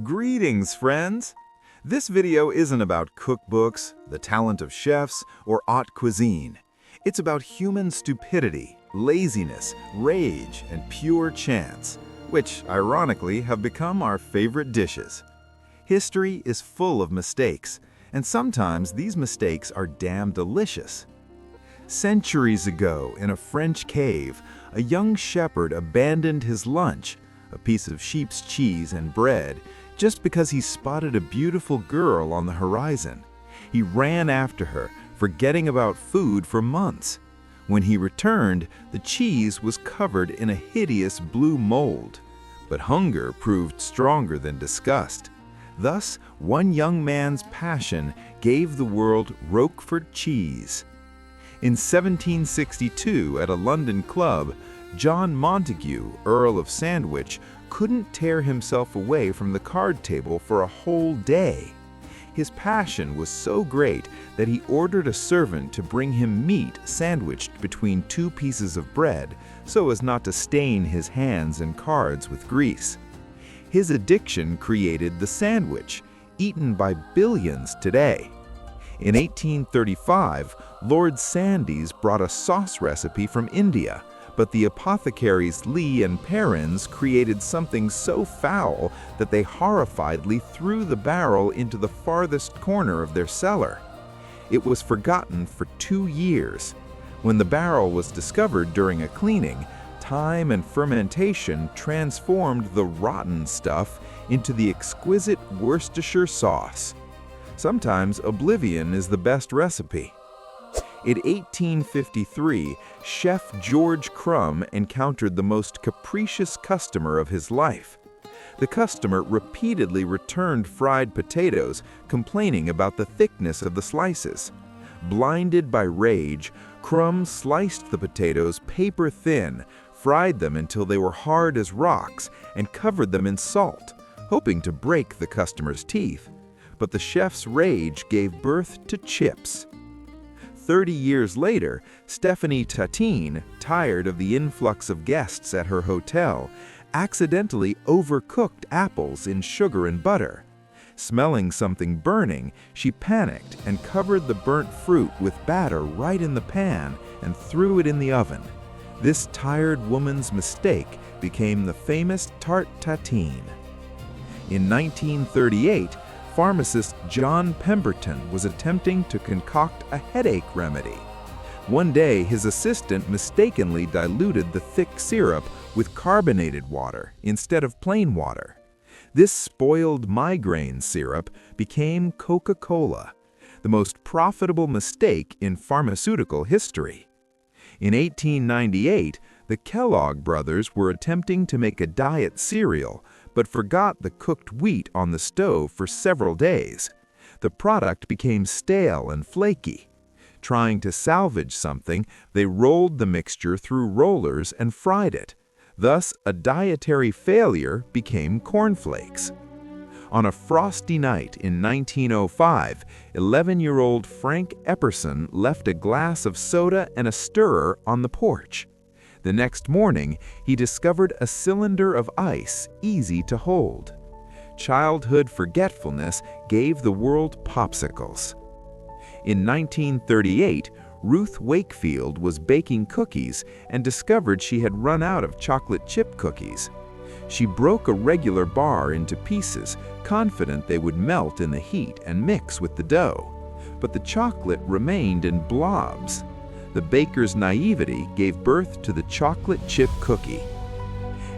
Greetings, friends! This video isn't about cookbooks, the talent of chefs, or haute cuisine. It's about human stupidity, laziness, rage, and pure chance, which, ironically, have become our favorite dishes. History is full of mistakes, and sometimes these mistakes are damn delicious. Centuries ago, in a French cave, a young shepherd abandoned his lunch, a piece of sheep's cheese and bread, just because he spotted a beautiful girl on the horizon. He ran after her, forgetting about food for months. When he returned, the cheese was covered in a hideous blue mold. But hunger proved stronger than disgust. Thus, one young man's passion gave the world Roquefort cheese. In 1762, at a London club, John Montague, Earl of Sandwich, couldn't tear himself away from the card table for a whole day. His passion was so great that he ordered a servant to bring him meat sandwiched between two pieces of bread so as not to stain his hands and cards with grease. His addiction created the sandwich, eaten by billions today. In 1835, Lord Sandys brought a sauce recipe from India, but the apothecaries Lee and Perrins created something so foul that they horrifiedly threw the barrel into the farthest corner of their cellar. It was forgotten for 2 years. When the barrel was discovered during a cleaning, time and fermentation transformed the rotten stuff into the exquisite Worcestershire sauce. Sometimes oblivion is the best recipe. In 1853, Chef George Crumb encountered the most capricious customer of his life. The customer repeatedly returned fried potatoes, complaining about the thickness of the slices. Blinded by rage, Crumb sliced the potatoes paper thin, fried them until they were hard as rocks, and covered them in salt, hoping to break the customer's teeth. But the chef's rage gave birth to chips. 30 years later, Stephanie Tatine, tired of the influx of guests at her hotel, accidentally overcooked apples in sugar and butter. Smelling something burning, she panicked and covered the burnt fruit with batter right in the pan and threw it in the oven. This tired woman's mistake became the famous tarte tatin. In 1938, pharmacist John Pemberton was attempting to concoct a headache remedy. One day, his assistant mistakenly diluted the thick syrup with carbonated water instead of plain water. This spoiled migraine syrup became Coca-Cola, the most profitable mistake in pharmaceutical history. In 1898, the Kellogg brothers were attempting to make a diet cereal, but forgot the cooked wheat on the stove for several days. The product became stale and flaky. Trying to salvage something, they rolled the mixture through rollers and fried it. Thus, a dietary failure became cornflakes. On a frosty night in 1905, 11-year-old Frank Epperson left a glass of soda and a stirrer on the porch. The next morning, he discovered a cylinder of ice easy to hold. Childhood forgetfulness gave the world popsicles. In 1938, Ruth Wakefield was baking cookies and discovered she had run out of chocolate chip cookies. She broke a regular bar into pieces, confident they would melt in the heat and mix with the dough. But the chocolate remained in blobs. The baker's naivety gave birth to the chocolate chip cookie.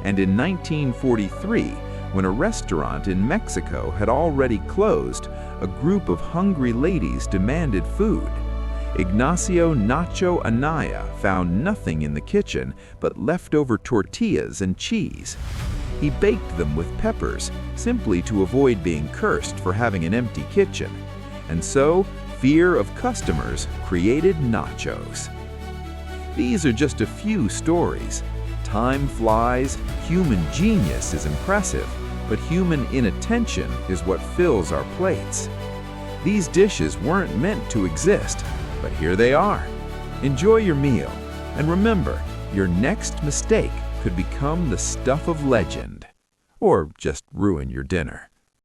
And in 1943, when a restaurant in Mexico had already closed, a group of hungry ladies demanded food. Ignacio Nacho Anaya found nothing in the kitchen but leftover tortillas and cheese. He baked them with peppers, simply to avoid being cursed for having an empty kitchen. And so, fear of customers created nachos. These are just a few stories. Time flies, human genius is impressive, but human inattention is what fills our plates. These dishes weren't meant to exist, but here they are. Enjoy your meal, and remember, your next mistake could become the stuff of legend, or just ruin your dinner.